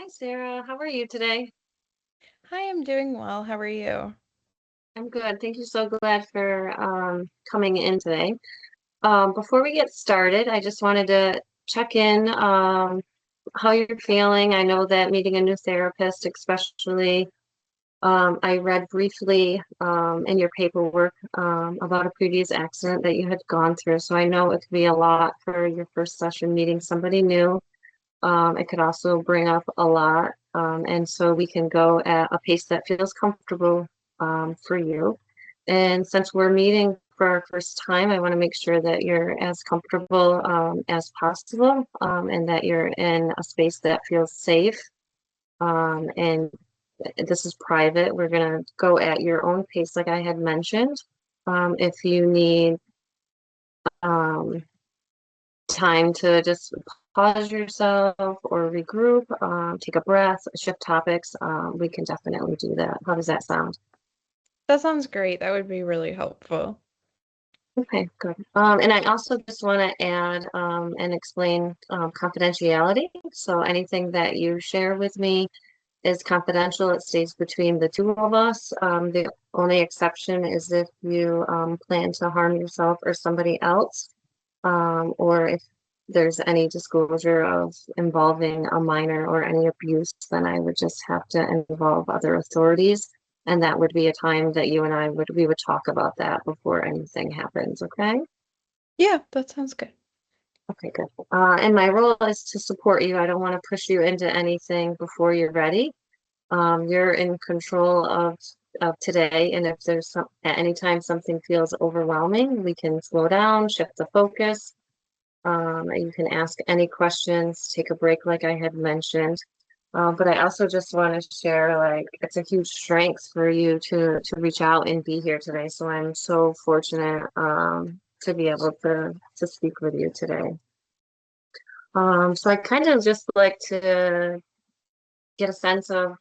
Hi, Sarah. How are you today? Hi, I'm doing well. How are you? I'm good. Thank you. So glad for coming in today. Before we get started, I just wanted to check in how you're feeling. I know that meeting a new therapist, especially, I read briefly in your paperwork about a previous accident that you had gone through. So I know it could be a lot for your first session meeting somebody new. It could also bring up a lot. And so we can go at a pace that feels comfortable for you. And since we're meeting for our first time, I want to make sure that you're as comfortable as possible and that you're in a space that feels safe. And this is private. We're going to go at your own pace, like I had mentioned. If you need um, time to just pause yourself or regroup, take a breath, shift topics, we can definitely do that. How does that sound? That sounds great. That would be really helpful. Okay, good. And I also just want to add and explain confidentiality. So anything that you share with me is confidential. It stays between the two of us. The only exception is if you plan to harm yourself or somebody else. Or if there's any disclosure of involving a minor or any abuse, then I would just have to involve other authorities. And that would be a time that you and we would talk about that before anything happens, okay? Yeah, that sounds good. Okay, good. And my role is to support you. I don't want to push you into anything before you're ready. You're in control of today, and if there's at any time something feels overwhelming, we can slow down, shift the focus. You can ask any questions, take a break, like I had mentioned. But I also just want to share, like, it's a huge strength for you to reach out and be here today. So I'm so fortunate to be able to speak with you today. So I kind of just like to get a sense of,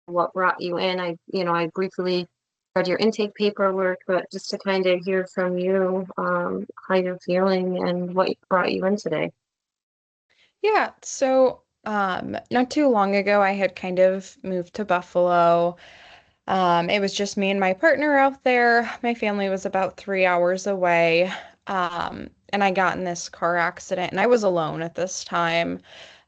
what brought you in. I briefly read your intake paperwork, but just to kind of hear from you, how you're feeling and what brought you in today. Not too long ago, I had kind of moved to Buffalo. It was just me and my partner out there. My family was about 3 hours away. And I got in this car accident, and I was alone at this time.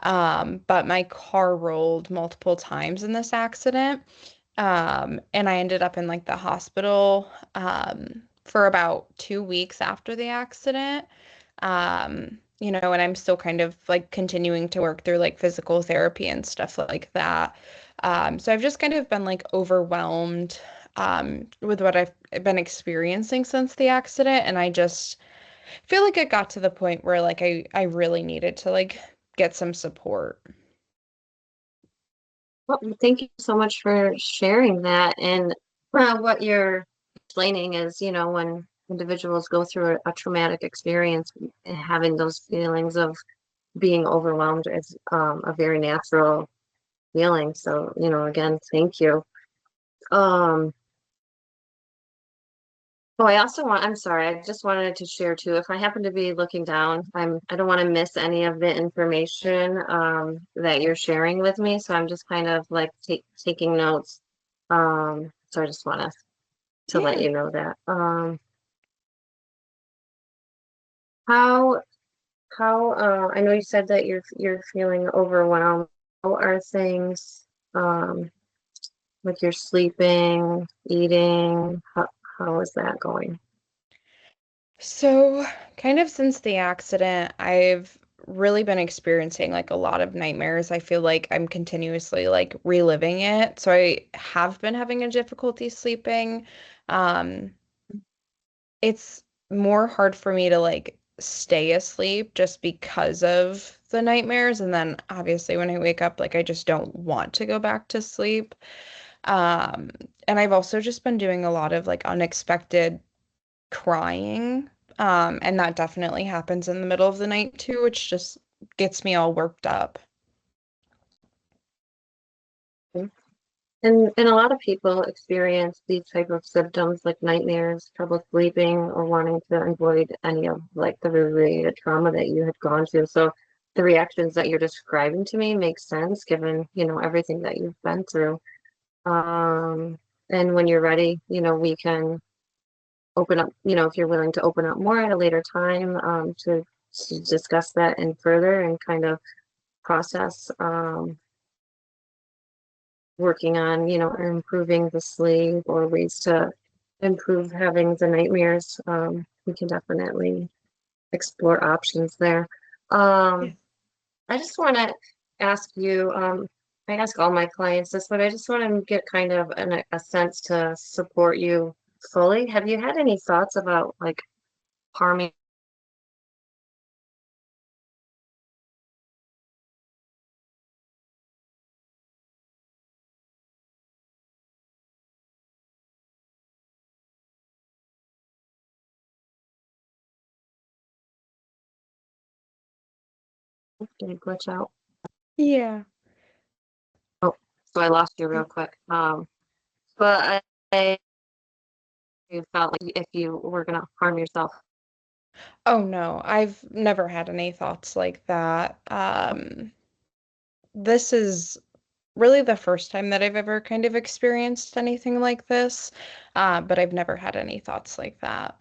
But my car rolled multiple times in this accident. And I ended up in like the hospital for about 2 weeks after the accident. And I'm still kind of like continuing to work through like physical therapy and stuff like that. So I've just kind of been like overwhelmed with what I've been experiencing since the accident, and I just feel like it got to the point where like I really needed to like get some support. Well, thank you so much for sharing that. And what you're explaining is, when individuals go through a traumatic experience, having those feelings of being overwhelmed is a very natural feeling. So, again, thank you. Um, Oh, I'm sorry, I just wanted to share too. If I happen to be looking down, I don't want to miss any of the information that you're sharing with me. So I'm just kind of like taking notes. So I just want to let Yeah. you know that. How I know you said that you're feeling overwhelmed. How are things with your sleeping, eating? How is that going? So, kind of since the accident, I've really been experiencing like a lot of nightmares. I feel like I'm continuously like reliving it. So I have been having a difficulty sleeping. Um, it's more hard for me to like stay asleep just because of the nightmares. And then obviously when I wake up, like I just don't want to go back to sleep. Um, and I've also just been doing a lot of like unexpected crying. And that definitely happens in the middle of the night too, which just gets me all worked up. And a lot of people experience these type of symptoms like nightmares, trouble sleeping, or wanting to avoid any of like the related trauma that you had gone through. So the reactions that you're describing to me make sense given, everything that you've been through. Um, and when you're ready, we can open up, if you're willing to open up more at a later time, to discuss that and further and kind of process, working on, improving the sleep or ways to improve having the nightmares. We can definitely explore options there. Yeah. Um, I just want to ask you, I ask all my clients this, but I just want to get kind of a sense to support you fully. Have you had any thoughts about like harming? Did I glitch out? Yeah. Oh, so I lost you real quick. But you felt like if you were gonna harm yourself. Oh no, I've never had any thoughts like that. This is really the first time that I've ever kind of experienced anything like this, but I've never had any thoughts like that.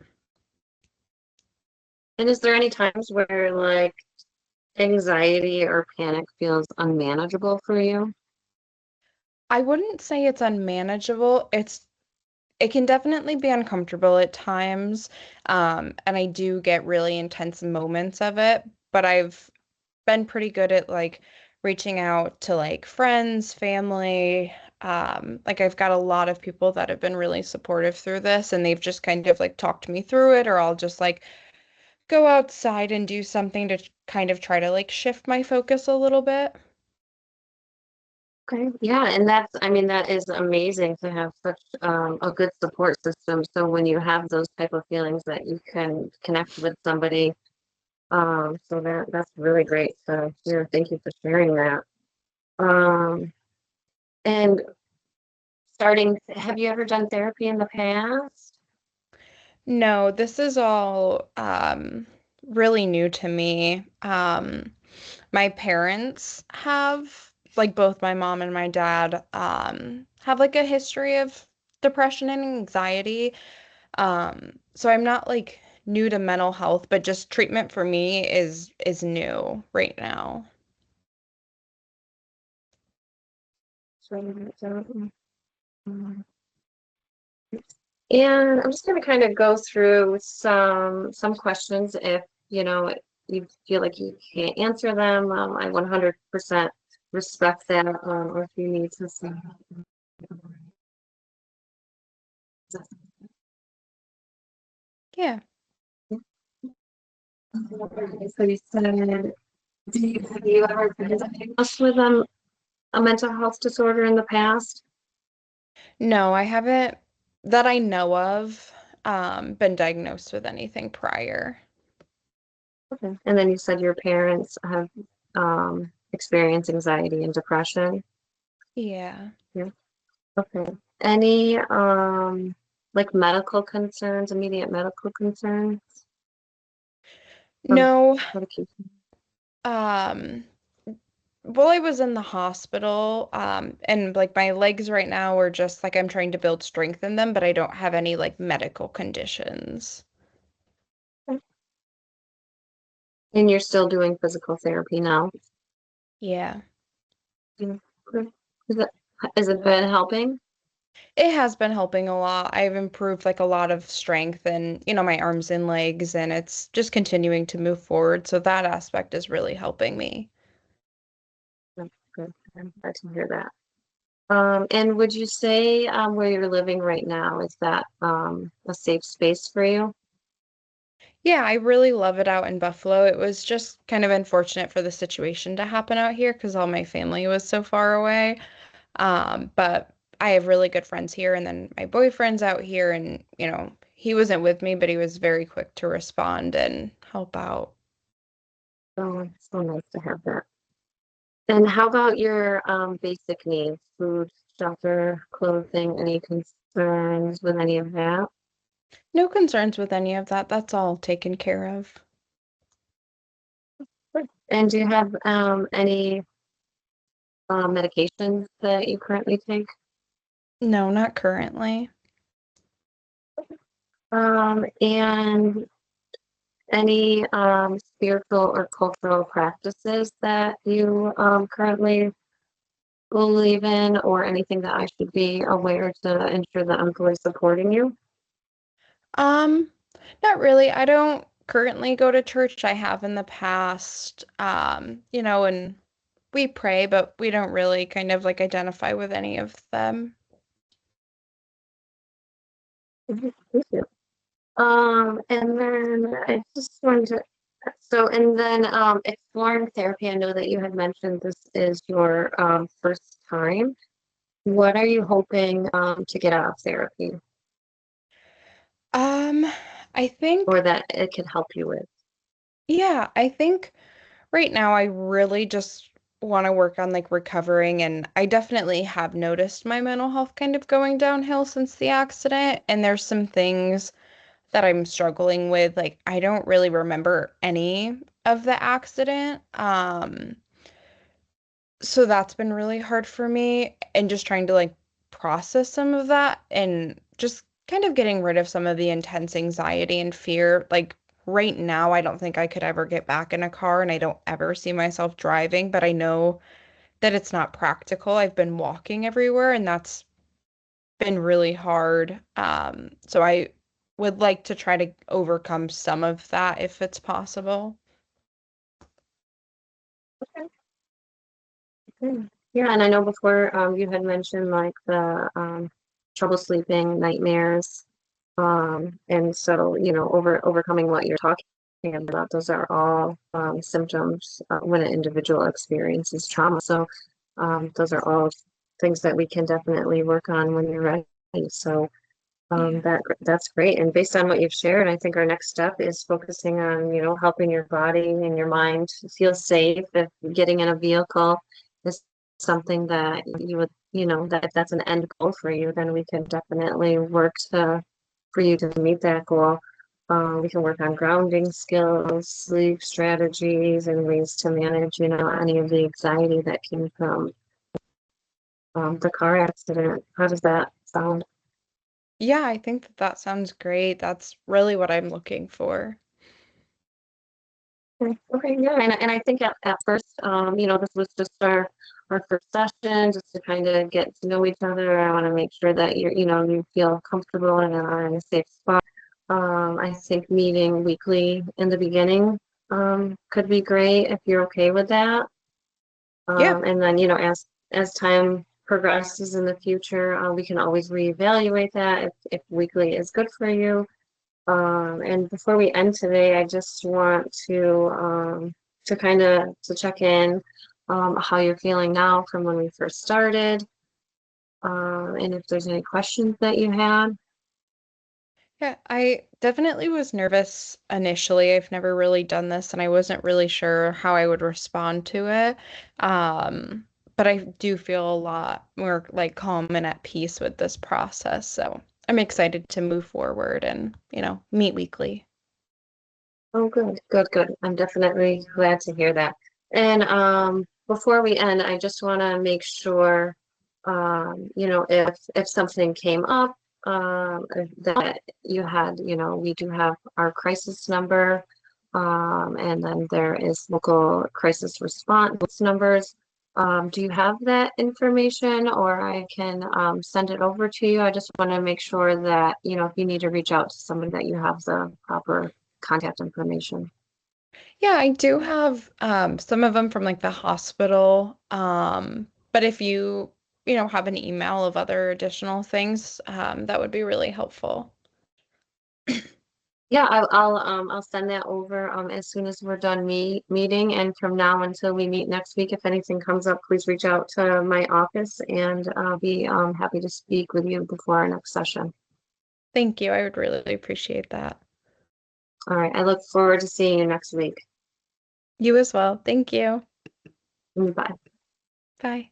And is there any times where like anxiety or panic feels unmanageable for you? I wouldn't say it's unmanageable. It can definitely be uncomfortable at times, and I do get really intense moments of it, but I've been pretty good at like reaching out to like friends, family. Like I've got a lot of people that have been really supportive through this, and they've just kind of like talked me through it, or I'll just like go outside and do something to kind of try to like shift my focus a little bit. Okay, yeah, and I mean, that is amazing to have such a good support system. So when you have those type of feelings that you can connect with somebody, so that's really great to hear. Thank you for sharing that. Um, and have you ever done therapy in the past? No, this is all really new to me. My parents have, like both my mom and my dad, have like a history of depression and anxiety. So I'm not like new to mental health, but just treatment for me is new right now. And I'm just going to kind of go through some questions. If you feel like you can't answer them, I 100% respect that. Or if you need to say. Yeah. So you said, have you ever been diagnosed with a mental health disorder in the past? No, I haven't that I know of been diagnosed with anything prior. Okay. And then you said your parents have experienced anxiety and depression. Yeah. Yeah. Okay. Any like medical concerns, immediate medical concerns from No, medication? um well, I was in the hospital, and like my legs right now are just like I'm trying to build strength in them, but I don't have any like medical conditions. And you're still doing physical therapy now? Yeah. Yeah. Okay. Is it has it been helping? It has been helping a lot. I've improved like a lot of strength and, my arms and legs, and it's just continuing to move forward. So that aspect is really helping me. That's good. I'm glad to hear that. And would you say where you're living right now, is that a safe space for you? Yeah, I really love it out in Buffalo. It was just kind of unfortunate for the situation to happen out here because all my family was so far away. But I have really good friends here, and then my boyfriend's out here, and he wasn't with me, but he was very quick to respond and help out. Oh, it's so nice to have that. And how about your basic needs, food, shelter, clothing, any concerns with any of that? No concerns with any of that. That's all taken care of. And do you have any medications that you currently take? No, not currently. And any spiritual or cultural practices that you currently believe in, or anything that I should be aware to ensure that I'm fully supporting you? Um, Not really. I don't currently go to church. I have in the past, and we pray, but we don't really kind of like identify with any of them. Mhm, thank you. And then I just wanted to, and then exploring therapy, I know that you had mentioned this is your first time. What are you hoping to get out of therapy, Um, I or think, that it can help you with? yeah, I think right now I really just want to work on like recovering, and I definitely have noticed my mental health kind of going downhill since the accident, and there's some things that I'm struggling with. Like I don't really remember any of the accident. So that's been really hard for me, and just trying to like process some of that and just kind of getting rid of some of the intense anxiety and fear. Like right now, I don't think I could ever get back in a car, and I don't ever see myself driving, but I know that it's not practical. I've been walking everywhere, and that's been really hard. So I would like to try to overcome some of that if it's possible. Okay. Yeah, and I know before you had mentioned like the trouble sleeping, nightmares, and so overcoming what you're talking about. Those are all symptoms when an individual experiences trauma. So those are all things that we can definitely work on when you're ready. So Yeah. that's great. And based on what you've shared, I think our next step is focusing on, helping your body and your mind feel safe. If getting in a vehicle is something that you would, that if that's an end goal for you, then we can definitely work for you to meet that goal. We can work on grounding skills, sleep strategies, and ways to manage, any of the anxiety that came from the car accident. How does that sound? Yeah, I think that that sounds great. That's really what I'm looking for. Okay, yeah, and I think at first, this was just our first session, just to kind of get to know each other. I want to make sure that you feel comfortable and are in a safe spot. I think meeting weekly in the beginning could be great if you're okay with that. Yeah. And then, as time progresses in the future, we can always reevaluate that if weekly is good for you. And before we end today, I just want to kind of to check in how you're feeling now from when we first started, and if there's any questions that you had. Yeah, I definitely was nervous initially. I've never really done this, and I wasn't really sure how I would respond to it. Um, but I do feel a lot more like calm and at peace with this process. So I'm excited to move forward and, meet weekly. Oh, good, good, good. I'm definitely glad to hear that. And before we end, I just want to make sure, if something came up, that you had, we do have our crisis number, and then there is local crisis response numbers. Do you have that information, or I can send it over to you? I just want to make sure that, if you need to reach out to somebody, that you have the proper contact information. Yeah, I do have some of them from like the hospital. But if you, have an email of other additional things, that would be really helpful. Yeah, I'll send that over as soon as we're done meeting, and from now until we meet next week, if anything comes up, please reach out to my office, and I'll be happy to speak with you before our next session. Thank you. I would really appreciate that. All right, I look forward to seeing you next week. You as well. Thank you. Bye. Bye.